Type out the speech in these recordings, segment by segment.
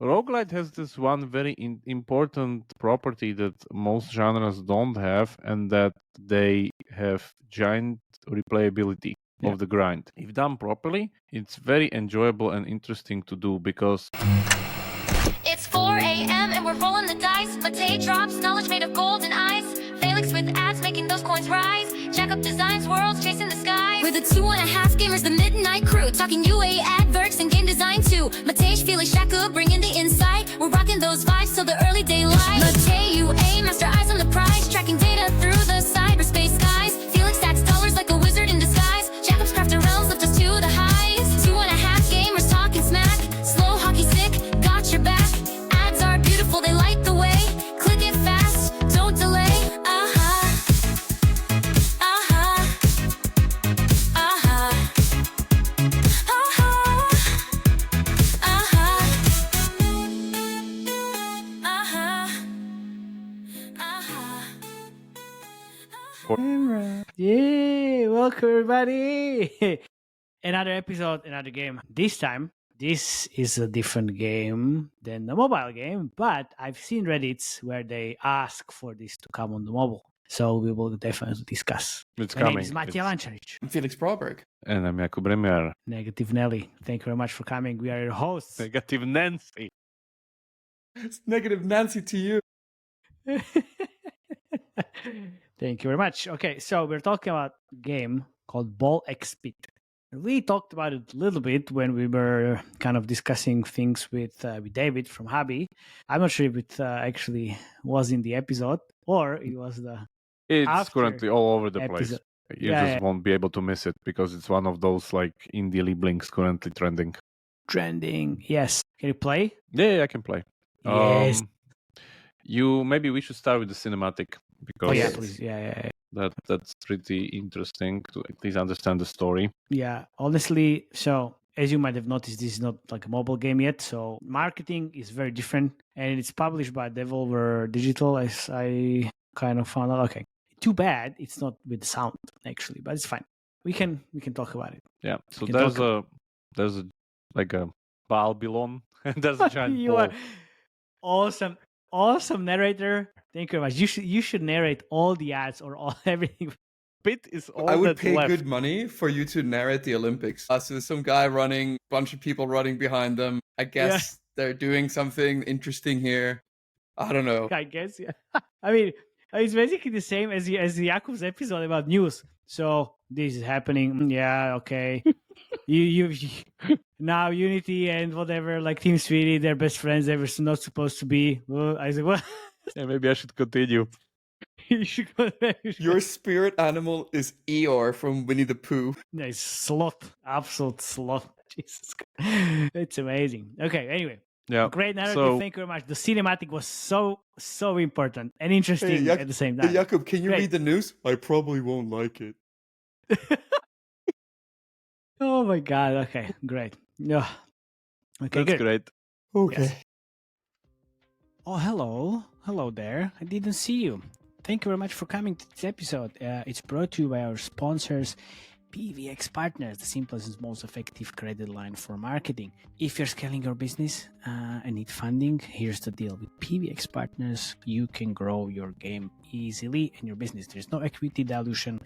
Roguelite has this one very important property that most genres don't have, and that they have giant replayability of the grind. If done properly, it's very enjoyable and interesting to do because it's 4 a.m. and we're rolling the dice. Mate drops, knowledge made of gold and ice. Felix with ads making those coins rise. Jack up designs, worlds chasing the sky. We're the 2.5 gamers, the midnight crew. Talking UA adverts and game design too. Matej, Felix, Shaka bringing the insight. We're rocking those vibes till the early daylight. Matej, UA, master eyes on the prize. Tracking data through the cyberspace skies. Felix stacks dollars like a wizard in disguise. Jacob's crafting realms lift us to the highs. 2.5 gamers talking smack. Slow hockey sick, got your back. Ads are beautiful, they light the way. Click it fast, don't delay. Yay! Welcome everybody! Another episode, another game. This time, this is a different game than the mobile game, but I've seen Reddits where they ask for this to come on the mobile. So we will definitely discuss. it's My name coming. is Matija Lancaric. I'm Felix Broberg. And I'm Jakub Remjar. Negative Nelly. Thank you very much for coming. We are your hosts. Negative Nancy. It's negative Nancy to you. Thank you very much. Okay, so we're talking about a game called Ball X-Pit. We talked about it a little bit when we were kind of discussing things with David from Hobby. I'm not sure if it actually was in the episode or it was the It's after currently all over the place. episode. You Yeah, just yeah. won't be able to miss it because it's one of those like indie links currently trending. Trending. Yes. Can you play? Yeah, I can play. Yes. Maybe we should start with the cinematic because Oh yeah, please. Yeah. that's pretty interesting to at least understand the story. Yeah, honestly, so as you might have noticed, this is not like a mobile game yet. So marketing is very different, and it's published by Devolver Digital, as I kind of found out. Okay, too bad it's not with sound actually, but it's fine. We can talk about it. Yeah. So can there's a like a Babylon and there's a giant You ball. are awesome narrator. Thank you very much. You should narrate all the ads or all everything. Bit is all I would that's pay left. good money for you to narrate the Olympics. So there's some guy running, bunch of people running behind them. I guess they're doing something interesting here. I don't know. I guess, yeah. I mean, it's basically the same as Jakub's episode about news. So this is happening. Yeah, okay. you now Unity and whatever, like Team Sweetie, they're best friends. They were not supposed to be. Well, I said, well, Yeah, maybe I should continue. you should go. Your spirit animal is Eeyore from Winnie the Pooh. Nice sloth, absolute sloth. Jesus, Christ. It's amazing. Okay, anyway. Yeah. Great narrative. So- Thank you very much. The cinematic was so important and interesting Jak- at the same Hey, time. Jakub, can you Great. read the news? I probably won't like it. Oh my god. Okay, great. Yeah. Okay, That's good. great. Okay. Yes. Oh, hello there. I didn't see you. Thank you very much for coming to this episode. It's brought to you by our sponsors, PVX Partners, the simplest and most effective credit line for marketing. If you're scaling your business and need funding, here's the deal. With PVX Partners, you can grow your game easily and your business. There's no equity dilution.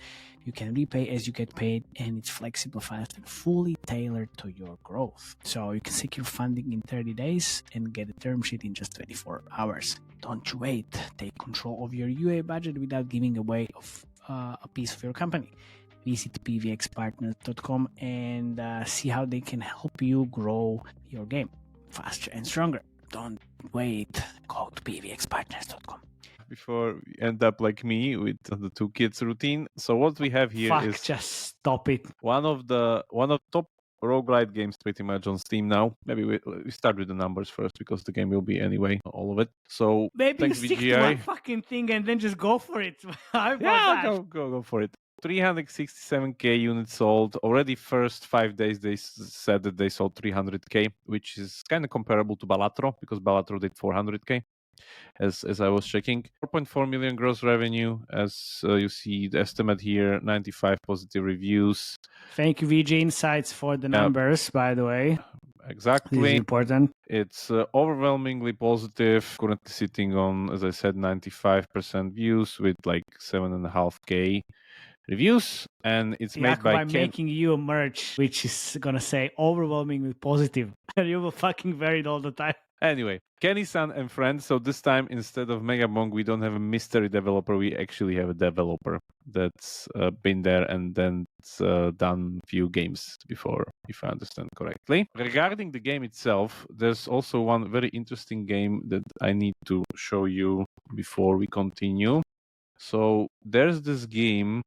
You can repay as you get paid, and it's flexible, fast, and fully tailored to your growth. So you can secure funding in 30 days and get a term sheet in just 24 hours. Don't you wait. Take control of your UA budget without giving away a piece of your company. Visit pvxpartners.com and see how they can help you grow your game faster and stronger. Don't wait. Go to pvxpartners.com. Before we end up like me with the two kids routine. So what we have here is Just stop it. one of the top roguelite games pretty much on Steam now. Maybe we start with the numbers first because the game will be anyway all of it. So Maybe thanks you stick to VGI. one fucking thing and then just go for it. How about Yeah, that? go for it. 367k units sold. Already first 5 days they said that they sold 300k, which is kind of comparable to Balatro because Balatro did 400k. As I was checking, 4.4 million gross revenue. As you see, the estimate here, 95 positive reviews. Thank you, VG Insights, for the numbers, by the way. This is exactly. important. It's overwhelmingly positive. Currently sitting on, as I said, 95% views with like 7.5K reviews, and it's made Jakub, by I'm making you a merch which is gonna say overwhelmingly positive. And you will fucking wear it all the time. Anyway, Kenny-san and friends. So this time, instead of MegaBong, we don't have a mystery developer. We actually have a developer that's been there and then done few games before, if I understand correctly. Regarding the game itself, there's also one very interesting game that I need to show you before we continue. So there's this game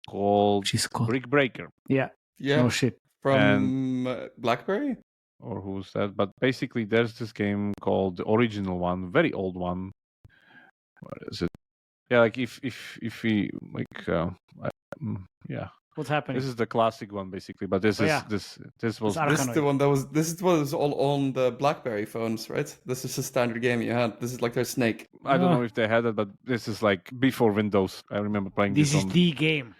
called She's called. Brick Breaker. Yeah. Yeah, No shit. from BlackBerry. Or who's that? But basically, there's this game called the original one, very old one. Where is it? Yeah, like if we like, yeah. What's happening? This is the classic one basically, but this Oh, is yeah. this was Arkanoid. This is the one that was. This is what was all on the BlackBerry phones, right? This is the standard game you had. This is like their Snake. I don't Ah. know if they had it, but this is like before Windows. I remember playing This this is on. the game.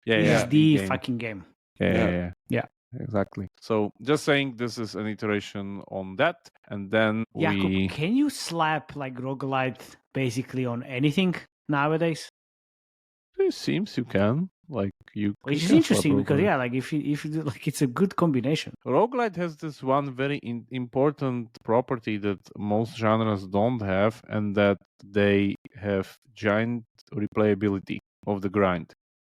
Yeah, This yeah, is the game. fucking game. Yeah. Yeah. Exactly. So just saying, this is an iteration on that, and then Jakub, we. can you slap like roguelite basically on anything nowadays? It seems you can. Like you. Which is can slap interesting because roguelite. like if you do, like it's a good combination. Roguelite has this one very important property that most genres don't have, and that they have giant replayability of the grind.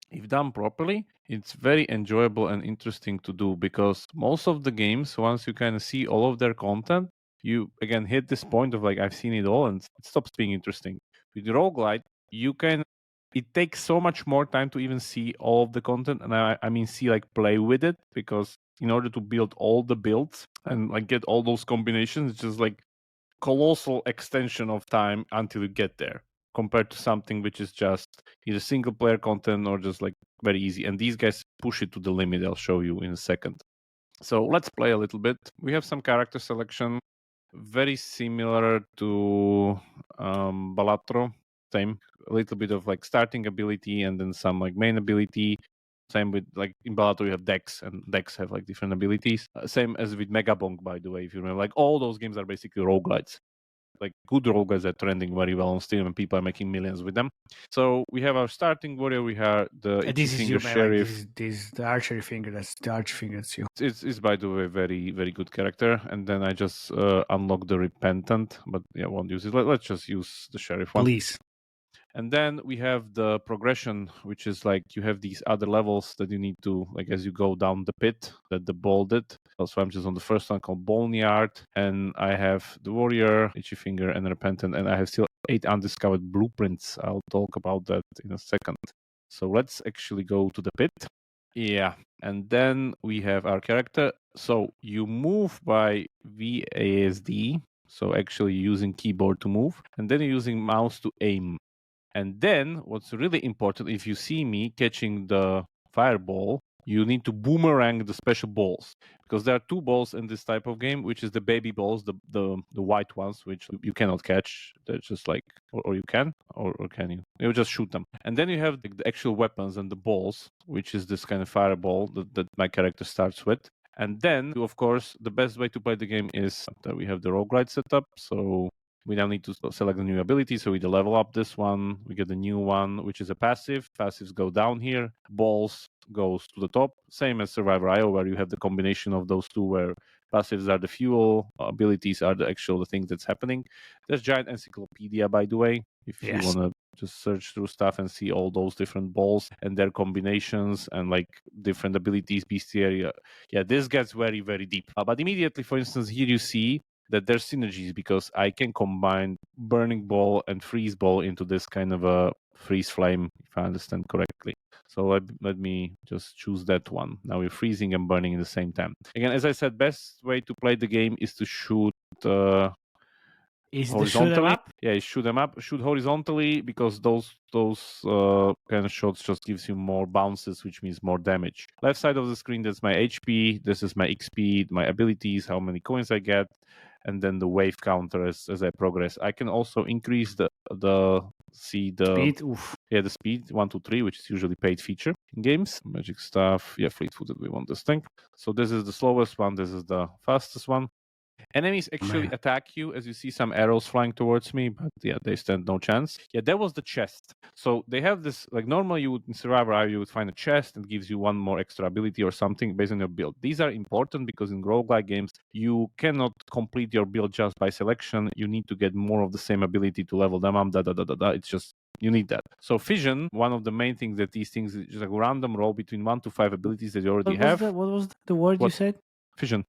If done properly, it's very enjoyable and interesting to do, because most of the games, once you kind of see all of their content, you again hit this point of like, I've seen it all, and it stops being interesting. With Roguelite, it takes so much more time to even see all of the content, and I mean see like play with it, because in order to build all the builds and like get all those combinations, it's just like colossal extension of time until you get there, compared to something which is just either single player content or just like very easy. And these guys push it to the limit. I'll show you in a second. So let's play a little bit. We have some character selection, very similar to Balatro. Same, a little bit of like starting ability and then some like main ability. Same with like in Balatro you have decks, and decks have like different abilities. Same as with MegaBong, by the way, if you remember. Like all those games are basically roguelites. Like good roguelites are trending very well on Steam, and people are making millions with them. So we have our starting warrior. We have the itchy This is finger you, man. sheriff. Like, this is the archery finger. That's the archery finger. That's you. It's by the way very very good character. And then I just unlock the repentant, but yeah, won't use it. Let's just use the sheriff one. Please. And then we have the progression, which is like you have these other levels that you need to, like as you go down the pit that the ball did. So I'm just on the first one called Boneyard, and I have the warrior, itchy finger, and repentant, and I have still 8 undiscovered blueprints. I'll talk about that in a second. So let's actually go to the pit. Yeah, and then we have our character. So you move by VASD, so actually using keyboard to move, and then you're using mouse to aim. And then what's really important, if you see me catching the fireball, you need to boomerang the special balls, because there are 2 balls in this type of game, which is the baby balls, the white ones, which you cannot catch. They're just like, or you can, or can you? You just shoot them. And then you have the actual weapons and the balls, which is this kind of fireball that my character starts with. And then, of course, the best way to play the game is that we have the roguelite setup. So we now need to select the new ability. So we level up this one. We get the new one, which is a passive. Passives go down here. Balls goes to the top. Same as Survivor IO, where you have the combination of those two, where passives are the fuel, abilities are the actual thing that's happening. There's giant encyclopedia, by the way, if you want to just search through stuff and see all those different balls and their combinations and like different abilities, bestiary. Yeah, this gets very, very deep. But immediately, for instance, here you see that there's synergies, because I can combine burning ball and freeze ball into this kind of a freeze flame, if I understand correctly. So let me just choose that one. Now we're freezing and burning at the same time. Again, as I said, best way to play the game is to shoot Is the horizontally. shoot 'em up? Yeah, shoot them up. Shoot horizontally, because those kind of shots just gives you more bounces, which means more damage. Left side of the screen, that's my HP. This is my XP, my abilities, how many coins I get, and then the wave counter as I progress. I can also increase the see the Speed. Oof. the speed 1, 2, 3, which is usually paid feature in games. Magic stuff, fleet-footed. We want this thing. So this is the slowest one. This is the fastest one. Enemies actually Man. attack you as you see some arrows flying towards me, but they stand no chance. That was the chest. So they have this, like normally you would in Survivor, you would find a chest and gives you one more extra ability or something based on your build. These are important because in roguelike games, you cannot complete your build just by selection. You need to get more of the same ability to level them up, It's just, you need that. So fission, one of the main things that these things is just a random roll between 1 to 5 abilities that you already have. What was the word you What? said? Fission.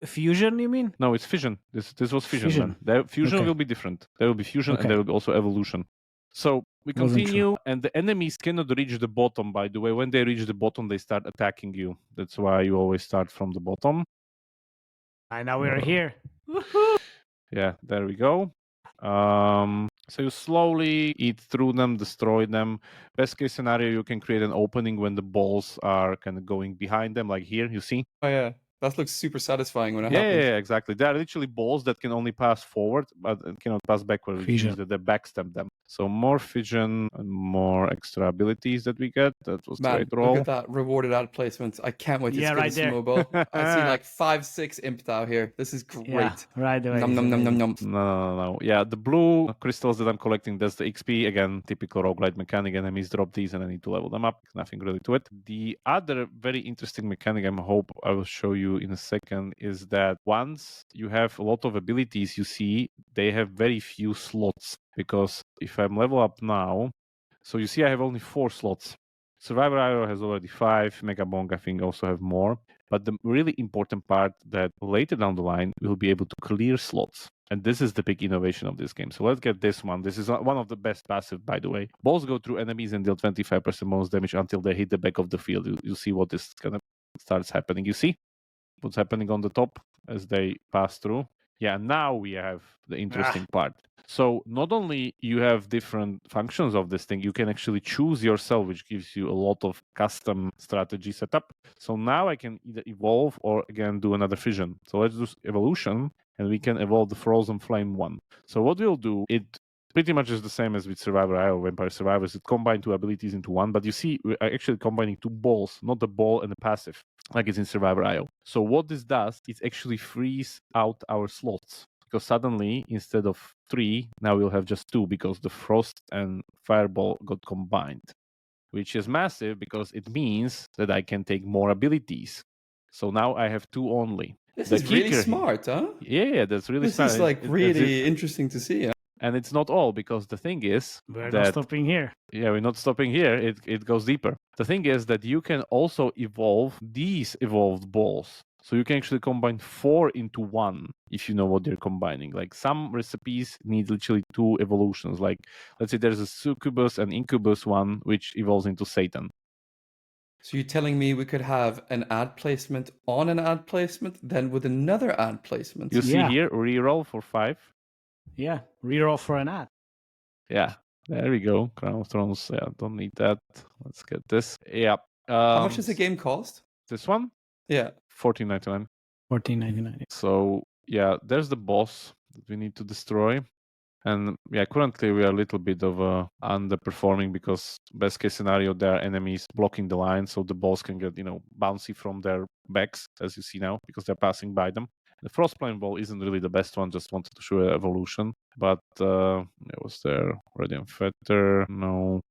Fusion, you mean? No, it's fission. This was fission. Fission. Then. Fusion Okay. will be different. There will be fusion Okay. and there will be also evolution. So we Wasn't continue, and the enemies cannot reach the bottom, by the way. When they reach the bottom, they start attacking you. That's why you always start from the bottom. And now we're here. Yeah, there we go. So you slowly eat through them, destroy them. Best case scenario, you can create an opening when the balls are kind of going behind them, like here, you see? Oh yeah, that looks super satisfying when it happens. Yeah, exactly. They are literally balls that can only pass forward, but cannot pass backward, which means that they backstab them. So more fission and more extra abilities that we get. That was Man, great roll. look at that rewarded ad placement. I can't wait to Yeah, skip right this there. mobile. I see like 5, 6 imp out here. This is great. Yeah, right away. Nom nom nom nom nom. No. Yeah, the blue crystals that I'm collecting, that's the XP. Again, typical roguelite mechanic. Enemies drop these and I need to level them up. Nothing really to it. The other very interesting mechanic I hope I will show you in a second is that once you have a lot of abilities, you see they have very few slots. Because if I'm level up now, so you see I have only 4 slots. Survivor IO has already 5. MegaBong, I think, also have more. But the really important part that later down the line, we'll be able to clear slots. And this is the big innovation of this game. So let's get this one. This is one of the best passive, by the way. Balls go through enemies and deal 25% bonus damage until they hit the back of the field. You see what this kind of starts happening. You see what's happening on the top as they pass through? Yeah, now we have the interesting part. So not only you have different functions of this thing, you can actually choose yourself, which gives you a lot of custom strategy setup. So now I can either evolve or again do another fission. So let's do evolution and we can evolve the Frozen Flame one. So what we'll do, it pretty much is the same as with Survivor IO, Vampire Survivors. It combined 2 abilities into one, but you see we're actually combining 2 balls, not the ball and the passive, like it's in Survivor IO. So what this does, it actually frees out our slots. Because suddenly, instead of 3, now we'll have just 2 because the Frost and Fireball got combined. Which is massive because it means that I can take more abilities. So now I have 2 only. This is really smart, huh? Yeah, that's really smart. This is like really interesting to see. And it's not all, because the thing is we're not stopping here. Yeah, we're not stopping here. It goes deeper. The thing is that you can also evolve these evolved balls. So you can actually combine 4 into 1 if you know what they're combining. Like some recipes need literally 2 evolutions. Like let's say there's a succubus and incubus one, which evolves into Satan. So you're telling me we could have an ad placement on an ad placement, then with another ad placement? You see here, reroll for 5. Yeah, reroll for an ad. Yeah, there we go. Crown of Thrones. Yeah, don't need that. Let's get this. Yeah. How much does the game cost? This one? Yeah. $14.99. $14.99. So yeah, there's the boss that we need to destroy. And yeah, currently we are a little bit of underperforming because best case scenario, there are enemies blocking the line, so the balls can get, bouncy from their backs, as you see now, because they're passing by them. The Frostplane ball isn't really the best one, just wanted to show evolution. But it was there. Radiant Fetter, no.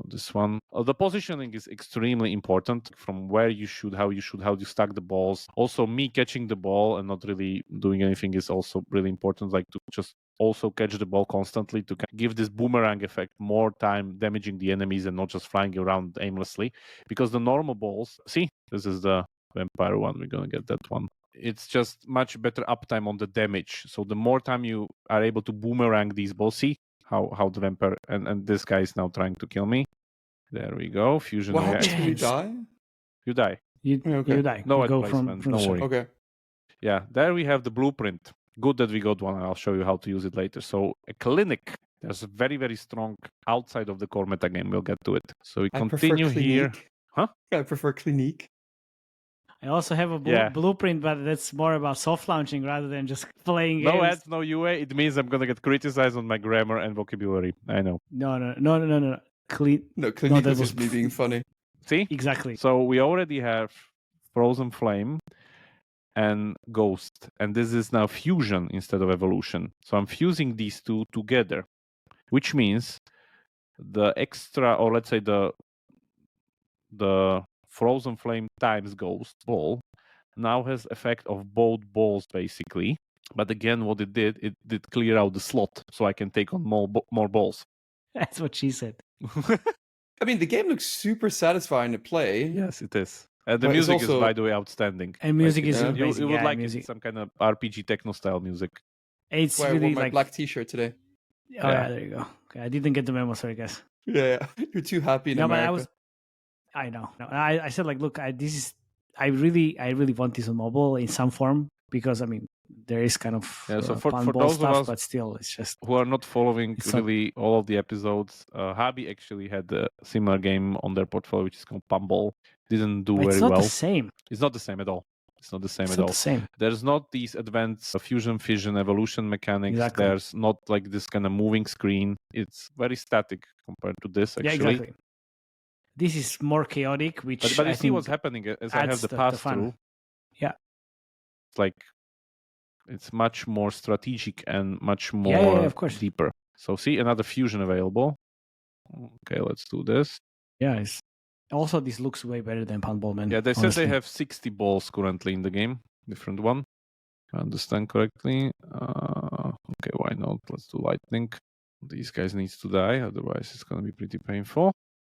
This one. The positioning is extremely important from where you shoot, how you stack the balls. Also, me catching the ball and not really doing anything is also really important. Like to just also catch the ball constantly to give this boomerang effect, more time damaging the enemies and not just flying around aimlessly. Because the normal balls, see, this is the vampire one. We're going to get that one. It's just much better uptime on the damage. So the more time you are able to boomerang these balls, see how the vampire and this guy is now trying to kill me. There we go. Fusion. What happens when you die? You die. You die. No you go placement. from Don't worry. Okay. Yeah, there we have the blueprint. Good that we got one. I'll show you how to use it later. So a clinic. There's a very, very strong outside of the core metagame. We'll get to it. So we continue here. Huh? I prefer clinique. I also have a Yeah. blueprint, but that's more about soft launching rather than just playing No games. ads, no UA. It means I'm gonna get criticized on my grammar and vocabulary. I know. No. Clean. No, clinic that was was just me being funny. See? Exactly. So we already have Frozen Flame and Ghost, and this is now fusion instead of evolution. So I'm fusing these two together, which means the extra, or let's say the Frozen Flame times Ghost ball now has effect of both balls basically. But again, what it did clear out the slot so I can take on more balls. That's what she said. I mean, the game looks super satisfying to play. Yes, it is. The But it's music is, also- by the way, outstanding. And music is yeah. amazing. You would yeah, like music. it, some kind of RPG techno style music. It's That's why I wore really my like. black T-shirt today. Oh yeah, there you go. Okay, I didn't get the memo, sorry guys. Yeah, you're too happy in No, America. but I know. No, I said like, look, I really want this on mobile in some form because I mean there is kind of So for fun those stuff, of us but still it's just who are not following It's not- really all of the episodes, Habi actually had a similar game on their portfolio, which is called Pumball. Didn't do but it's very not well. the same. It's not the same at all. It's not the same It's at not all. the same. There's not these advanced fusion, fission, evolution mechanics. Exactly. There's not like this kind of moving screen. It's very static compared to this, actually. Yeah, exactly. This is more chaotic, which But I you see think what's happening as I have adds the the pass fun. through. Yeah. It's like it's much more strategic and much more Yeah, of course. deeper. So see another fusion available. Okay, let's do this. Yeah, it's also this looks way better than Pumball, man. Yeah, they said honestly. they have 60 balls currently in the game. Different one. If I understand correctly. Okay, why not? Let's do lightning. These guys needs to die, otherwise it's gonna be pretty painful.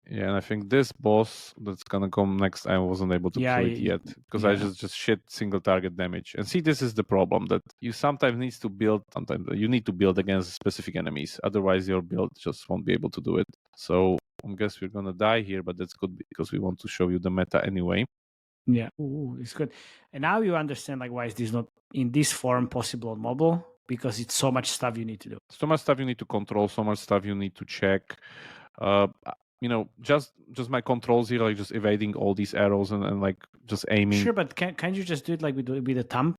Yeah, and I think this boss that's gonna come next, I wasn't able to Yeah, kill it yet because I yeah. just shit single target damage. And see, this is the problem that you sometimes need to build. Sometimes you need to build against specific enemies, otherwise your build just won't be able to do it. So I guess we're gonna die here, but that's good because we want to show you the meta anyway. Yeah, ooh, it's good. And now you understand like why is this not in this form possible on mobile? Because it's so much stuff you need to do. So much stuff you need to control, so much stuff you need to check. Just my controls here, like just evading all these arrows and like just aiming. Sure, but can't you just do it like with the thumb?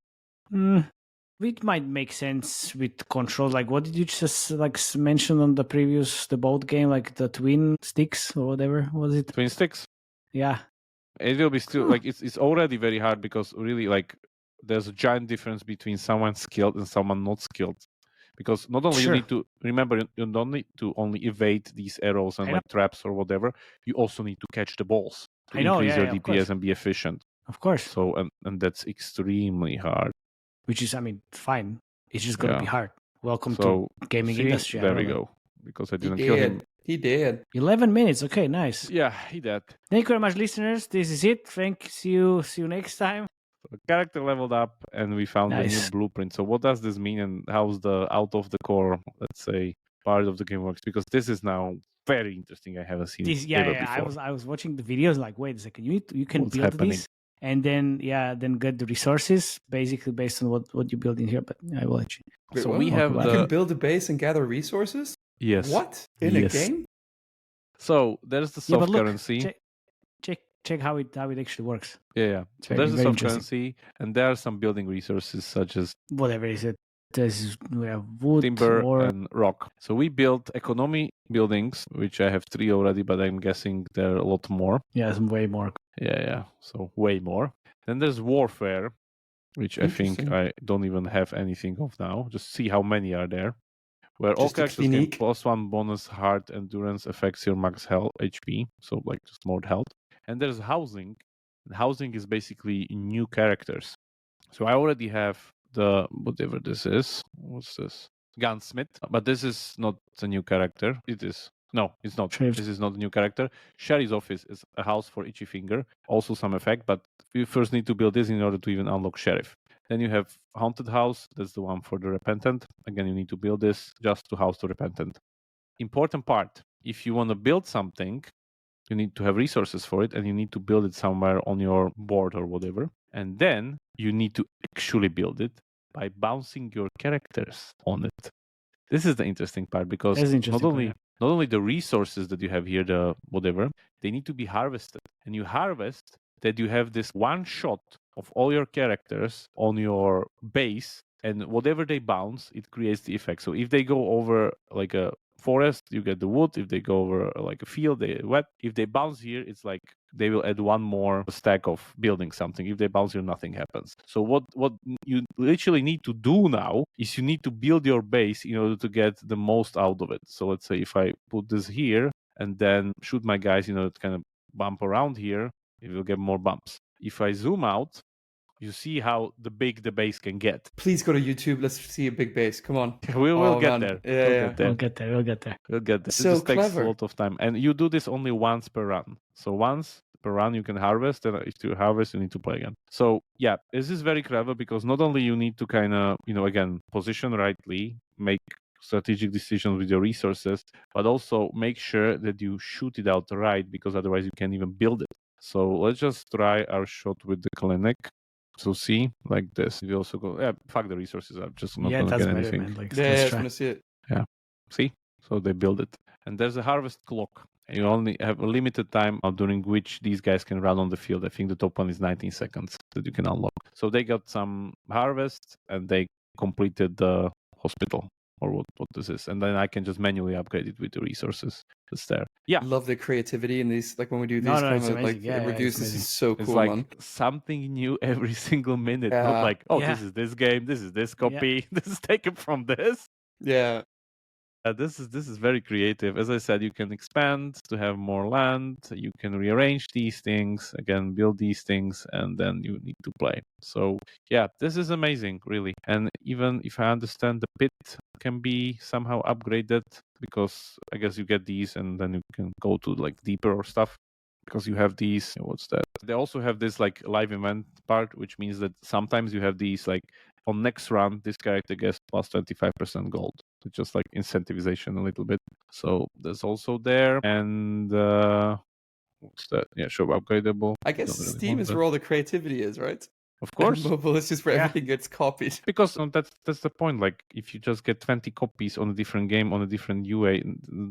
It might make sense with controls. Like, what did you just like mention on the boat game, like the twin sticks or whatever was it? Twin sticks. Yeah, It will be still like it's already very hard because really like there's a giant difference between someone skilled and someone not skilled. Because not only Sure. you need to remember, you don't need to only evade these arrows and I like traps or whatever. You also need to catch the balls to I know, increase yeah, your of course. DPS and be efficient. of course. So and that's extremely hard. Which is, I mean, fine. It's just gonna Yeah. be hard. Welcome So to gaming see, industry. I there we love it. go. Because I He didn't kill him. did. He did. 11 minutes. Okay, nice. Yeah, he did. Thank you very much, listeners. This is it. See you next time. The character leveled up and we found a new Nice. blueprint. So what does this mean and how's the out of the core, let's say, part of the game works? Because this is now very interesting. I haven't seen This, it yeah, ever yeah. before. I was watching the videos. Like, wait a second. You can What's build happening? this, and then get the resources basically based on what you build in here. But I will let you. Wait, So what? we have You the- can build a base and gather resources? Yes. What? In Yes. a game? So there's the Yeah, soft but look, currency. check how it actually works. Yeah. So very- there's the very soft interesting. currency and there are some building resources such as Whatever is it. We have wood, timber ore. and rock. So we built economy buildings, which I have 3 already, but I'm guessing there are a lot more. Yeah, some way more. Yeah. So way more. Then there's warfare, which I think Interesting. I don't even have anything of now. Just see how many are there. Where all Just a characters get clinique. +1 bonus heart endurance affects your max health HP. So like just more health. And there's housing. And housing is basically new characters. So I already have the whatever this is. What's this? Gunsmith. But this is not a new character. It is. No, it's not. Sheriff. This is not a new character. Sheriff's office is a house for itchy finger. Also some effect, but you first need to build this in order to even unlock sheriff. Then you have haunted house. That's the one for the repentant. Again, you need to build this just to house the repentant. Important part. If you want to build something, you need to have resources for it and you need to build it somewhere on your board or whatever. And then you need to actually build it by bouncing your characters on it. This is the interesting part because That's the interesting not part, yeah. only the resources that you have here, the whatever, they need to be harvested. And you harvest that you have this one shot of all your characters on your base, and whatever they bounce, it creates the effect. So if they go over like a forest, you get the wood. If they go over like a field, they wet. If they bounce here, it's like they will add one more stack of building something. If they bounce here, nothing happens. So what you literally need to do now is you need to build your base in order to get the most out of it. So let's say if I put this here and then shoot my guys, kind of bump around here, it will get more bumps. If I zoom out, you see how big the base can get. Please go to YouTube. Let's see a big base. Come on. We will Oh, get man. there. Yeah, We'll yeah. get there. We'll get there. We'll get there. We'll get there. So it just takes clever. a lot of time. And you do this only once per run. So once per run you can harvest, and if you harvest you need to play again. So yeah, this is very clever because not only you need to kind of, again, position rightly, make strategic decisions with your resources, but also make sure that you shoot it out right, because otherwise you can't even build it. So let's just try our shot with the clinic. So see, like this. We also go, fuck the resources. I'm just not going to get anything. Man. Like, Yeah, I let's just try. want to see it. See? So they build it. And there's a harvest clock. And you only have a limited time during which these guys can run on the field. I think the top one is 19 seconds that you can unlock. So they got some harvest and they completed the hospital, or what this is. And then I can just manually upgrade it with the resources that's there. Yeah. Love the creativity in these, like when we do No, these no, kind it's of amazing. like reviews. It's This amazing. is so It's cool, like man. something new every single minute. Yeah. Not like, Yeah. this is this game, this is this copy, this is taken from this. Yeah. This is very creative. As I said, you can expand to have more land. You can rearrange these things, again, build these things, and then you need to play. So yeah, this is amazing, really. And even if I understand, the pit can be somehow upgraded, because I guess you get these and then you can go to like deeper or stuff. Because you have these, what's that? They also have this like live event part, which means that sometimes you have these like, on next run, this character gets plus 25% gold. It's just like incentivization a little bit. So there's also there. And what's that? Yeah, sure, upgradable. I guess Don't really Steam want is that. where all the creativity is, right? Of course. And mobile is just where Yeah. everything gets copied. Because that's the point. Like, if you just get 20 copies on a different game, on a different UA,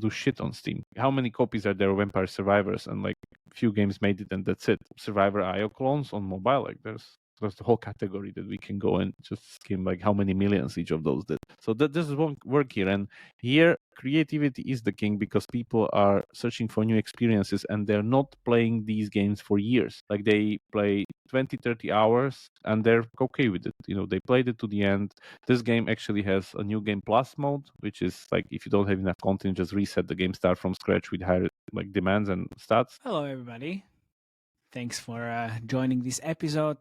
do shit on Steam. How many copies are there of Vampire Survivors? And like, few games made it and that's it. Survivor IO clones on mobile, like there's the whole category that we can go and just skim like how many millions each of those did. So this won't work here. And here, creativity is the king, because people are searching for new experiences and they're not playing these games for years. Like, they play 20, 30 hours and they're okay with it. They played it to the end. This game actually has a new game plus mode, which is like, if you don't have enough content, just reset the game, start from scratch with higher like demands and stats. Hello, everybody. Thanks for joining this episode.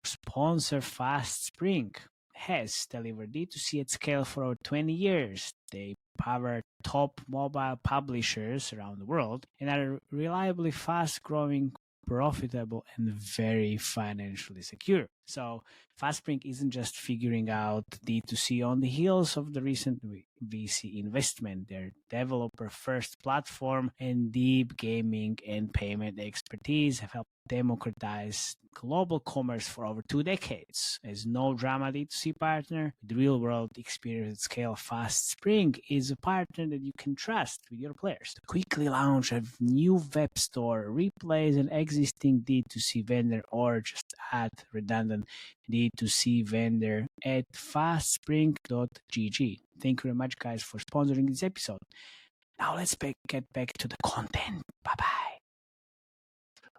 Sponsor Fast Spring has delivered D2C at scale for over 20 years. They power top mobile publishers around the world and are reliably fast-growing, profitable, and very financially secure. So FastSpring isn't just figuring out D2C on the heels of the recent VC investment. Their developer-first platform and deep gaming and payment expertise have helped democratize global commerce for over 2 decades. As no drama D2C partner with real-world experience at scale, FastSpring is a partner that you can trust with your players. To quickly launch a new web store, replace an existing D2C vendor, or just add redundant D2C vendor at fastspring.gg. Thank you very much, guys, for sponsoring this episode. Now let's get back to the content. Bye-bye.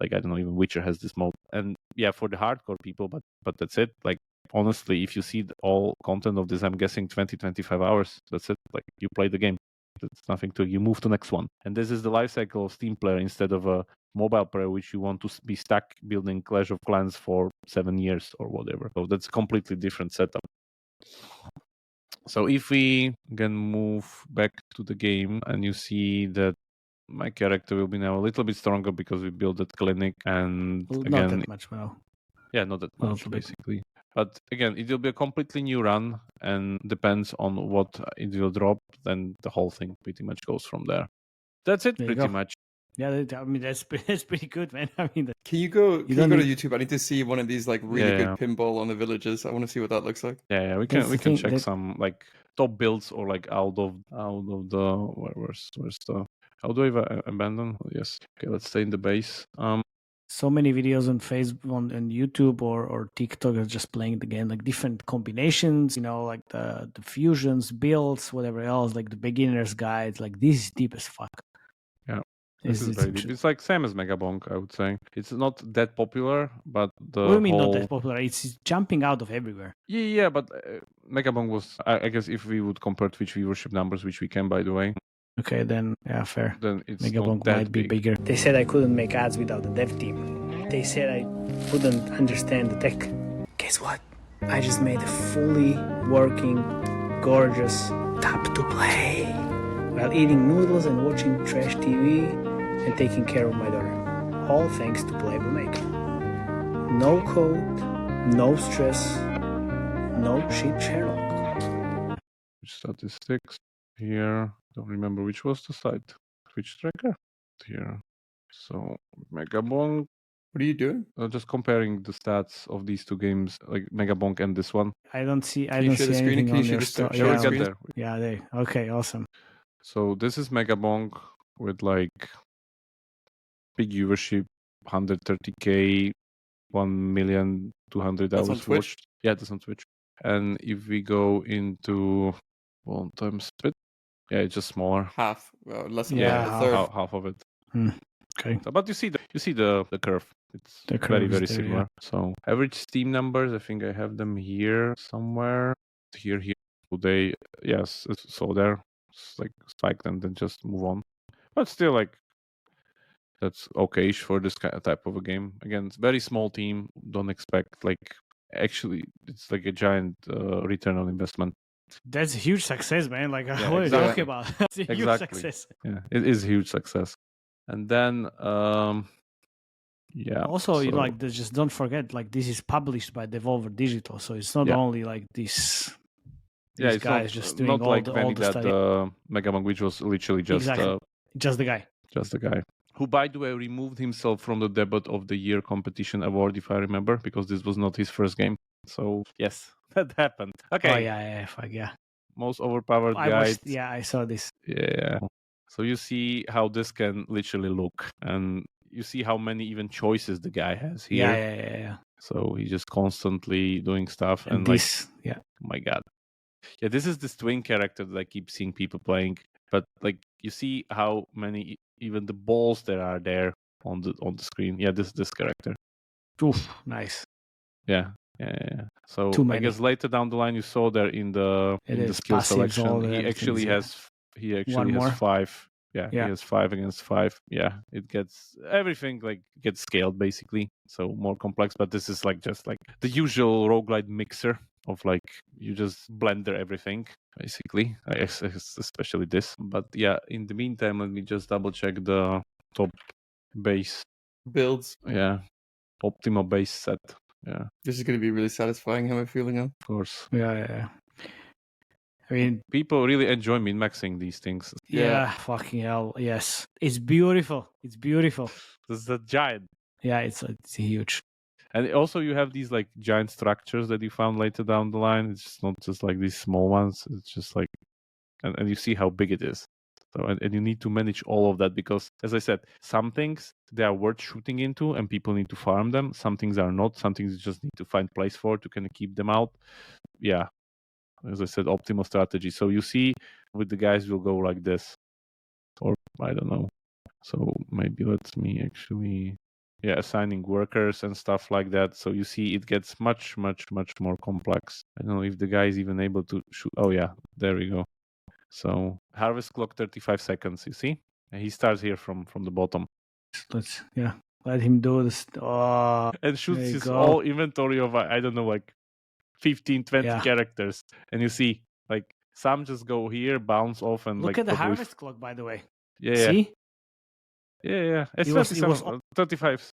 Like, I don't know, even Witcher has this mode. And yeah, for the hardcore people, but that's it. Like, honestly, if you see all content of this, I'm guessing 20, 25 hours. That's it. Like, you play the game. That's nothing to, you move to next one. And this is the life cycle of Steam player instead of a mobile player, which you want to be stuck building Clash of Clans for 7 years or whatever. So that's a completely different setup. So if we can move back to the game, and you see that my character will be now a little bit stronger because we built that clinic, and Well, again, not that much, well. yeah, not that A much little bit. basically. But again, it will be a completely new run, and depends on what it will drop, then the whole thing pretty much goes from there. That's it, There you pretty go. much. Yeah, I mean, that's pretty good, man. I mean, Can you go don't to need- YouTube? I need to see one of these like really Yeah. good pinball on the villages. I want to see what that looks like. Yeah, we That's can the thing check that- some like top builds, or like out of the where's the how do I abandon? Yes. Okay, let's stay in the base. so many videos on Facebook, on YouTube or TikTok are just playing the game, like different combinations, like the fusions, builds, whatever else, like the beginner's guides. Like this is deep as fuck. Yeah. This is very deep. It's like same as MegaBong, I would say. It's not that popular, but the What do you mean not that popular? It's jumping out of everywhere. Yeah, but MegaBong was, I guess, if we would compare Twitch viewership numbers, which we can, by the way. Okay, then yeah, fair. Then it's MegaBong not that might be big. bigger. They said I couldn't make ads without the dev team. They said I wouldn't understand the tech. Guess what? I just made a fully working, gorgeous tap to play while eating noodles and watching trash TV and taking care of my daughter. All thanks to Playable Maker. No code, no stress, no cheap Sherlock. Statistics here. Don't remember which was the site. Twitch tracker here. So MegaBong. What are you doing? Just comparing the stats of these two games, like MegaBong and this one. I don't see. Can you share the screen? Can you share the story. Shall we get there? Yeah, there. Okay, awesome. So this is MegaBong with like big viewership, 130K, 1,200,000 That's on Twitch? watched. Yeah, that's on Twitch. And if we go into one-time split, yeah, it's just smaller. Half. Less than Yeah, a third. Half of it. Okay. So, but you see the curve. It's The curve very is very there, similar. yeah. So average Steam numbers, I think I have them here somewhere. Here. So they so there, it's like spiked and then just move on. But still, like that's okay-ish for this type of a game. Again, it's very small team. Don't expect actually it's like a giant return on investment. That's a huge success, man. Like Yeah, what are you exactly. talking about? It's a huge Exactly. success. Yeah, it is a huge success. And then yeah. Also, so, just don't forget, like this is published by Devolver Digital, so it's not Yeah. only like these it's guys not, just doing not all like the Vanny that study. MegaBong, which was literally just Exactly. Just the guy. just the guy who, by the way, removed himself from the debut of the year competition award, if I remember, because this was not his first game. So yes, that happened. Okay. Oh yeah, fuck yeah. Most overpowered guide. I saw this. Yeah. So you see how this can literally look, and you see how many even choices the guy has here. Yeah. So he's just constantly doing stuff, and this, oh my god. Yeah, this is this twin character that I keep seeing people playing, but like you see how many even the balls that are there on the screen. Yeah, this character. Oof, nice. Yeah. So Too I many. guess later down the line you saw there in the skill passives, all selection, the he actually things, has One more? 5. Yeah, Yeah. he has 5 against 5. Yeah, it gets everything gets scaled basically, so more complex. But this is just like the usual roguelite mixer of like you just blender everything basically. I guess especially this. But yeah, in the meantime, let me just double check the top base. Builds. Yeah, optimal base set. Yeah, This is going to be really satisfying. How am I feeling now? of course. Yeah. I mean, People really enjoy min-maxing these things. yeah, fucking hell, yes. It's beautiful. It's beautiful. This is a giant. Yeah, it's huge. And also you have these like giant structures that you found later down the line. It's not just like these small ones. It's just like, and you see how big it is. So, and you need to manage all of that because, as I said, some things they are worth shooting into and people need to farm them. Some things are not. Some things you just need to find place for to kind of keep them out. Yeah. As I said, optimal strategy. So you see with the guys will go like this. Or I don't know. So maybe let me actually assigning workers and stuff like that. So you see it gets much, much, much more complex. I don't know if the guy is even able to shoot. Oh yeah, there we go. So harvest clock 35 seconds, you see? And he starts here from the bottom. Let him do this. Oh, And shoots there you his go. whole inventory of, I don't know, like 15, 20 Yeah. characters. And you see, like, some just go here, bounce off, and look like at the probably- harvest clock, by the way. Yeah. See? Yeah. It's It was- 35.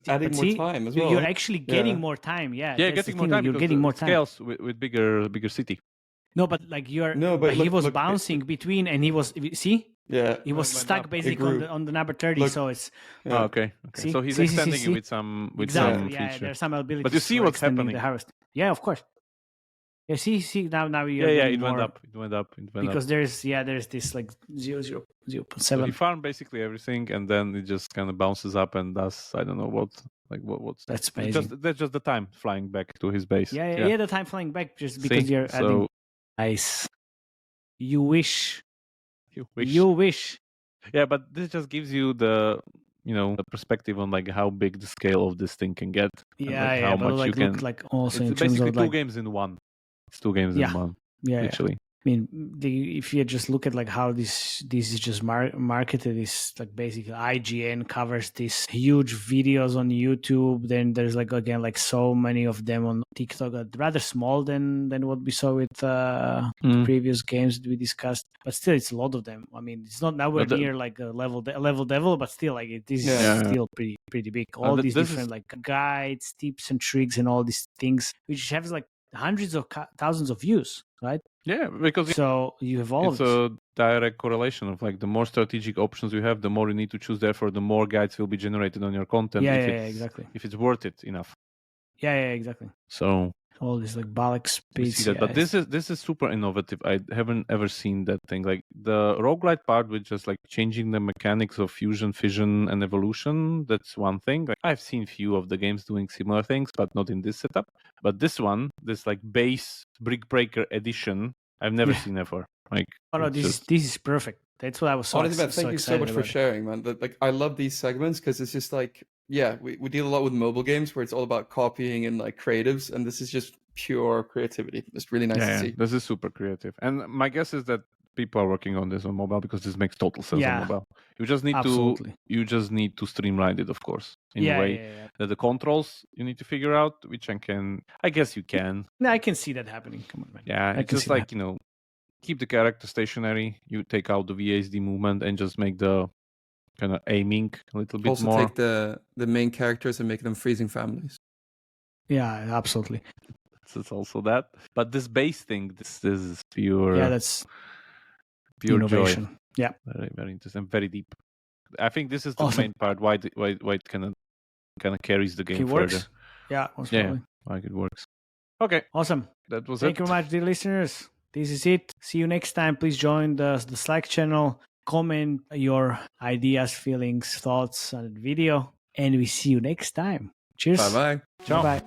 Adding But more see, time as well. You're actually getting Yeah. more time. Yeah, Yeah, that's getting the more thing, time. You're because getting it more time. scales with bigger city. No, but like you're. No, but he look- was look, bouncing between, and he was. See, Yeah. he was It went stuck up. basically on grew. the number 30. Look. So it's Yeah. Oh, okay. See? So he's See, extending see. it with some exactly. some Yeah, feature. there's some ability. But you see what's happening. The harvest. Yeah, of course. Yeah, see now you're Yeah, getting it went more, up. It went up. It went because up. there's this like 0.7. So he farmed basically everything, and then it just kind of bounces up and does I don't know what's That's it's amazing. that's just the time flying back to his base. Yeah, the time flying back just because See? you're adding. So Nice. You wish. you wish. You wish. Yeah, but this just gives you the the perspective on like how big the scale of this thing can get. And Yeah, like yeah, how but much like you can. look like also It's in terms basically of two like, games in one. It's two games Yeah. in one. yeah, Literally. I mean, if you just look at like how this is just marketed, is like basically IGN covers these huge videos on YouTube. Then there's like again like so many of them on TikTok, rather small than what we saw with the previous games that we discussed. But still, it's a lot of them. I mean, it's not nowhere near like a level devil, but still like this is still pretty big. All these different like guides, tips and tricks, and all these things, which have like hundreds of thousands of views, right? Yeah, because So you have all it's of this. a direct correlation of like the more strategic options you have, the more you need to choose. Therefore, the more guides will be generated on your content. Yeah, exactly. If it's worth it enough. Yeah, exactly. So all these like Balak speeds. See that, but this is super innovative. I haven't ever seen that thing. Like the roguelite part with just like changing the mechanics of fusion, fission, and evolution. That's one thing. Like I've seen few of the games doing similar things, but not in this setup. But this one, this like base Brick Breaker edition, I've never seen ever. Like this is perfect. That's what I was so Honestly, man, thank you so much for about. sharing, man. Like I love these segments because it's just like, yeah, we deal a lot with mobile games where it's all about copying and like creatives, and this is just pure creativity. It's really nice to see. This is super creative, and my guess is that people are working on this on mobile because this makes total sense on mobile. You just need to streamline it, of course, in a way that the controls you need to figure out, which I guess you can. No, I can see that happening. Come on, man. Yeah, it's just like keep the character stationary. You take out the VSD movement and just make the kind of aiming a little bit also more. Take the main characters and make them freezing families. Yeah, absolutely. It's also that. But this base thing, this is pure. Yeah, that's pure innovation. Joy. Yeah, very very interesting, very deep. I think this is the main part why it kind of carries the game further. Works. Yeah, like it works. Okay, awesome. That was Thank you very much, dear listeners. This is it. See you next time. Please join the Slack channel. Comment your ideas, feelings, thoughts on the video, and we see you next time. Cheers. Bye bye. Ciao. Bye.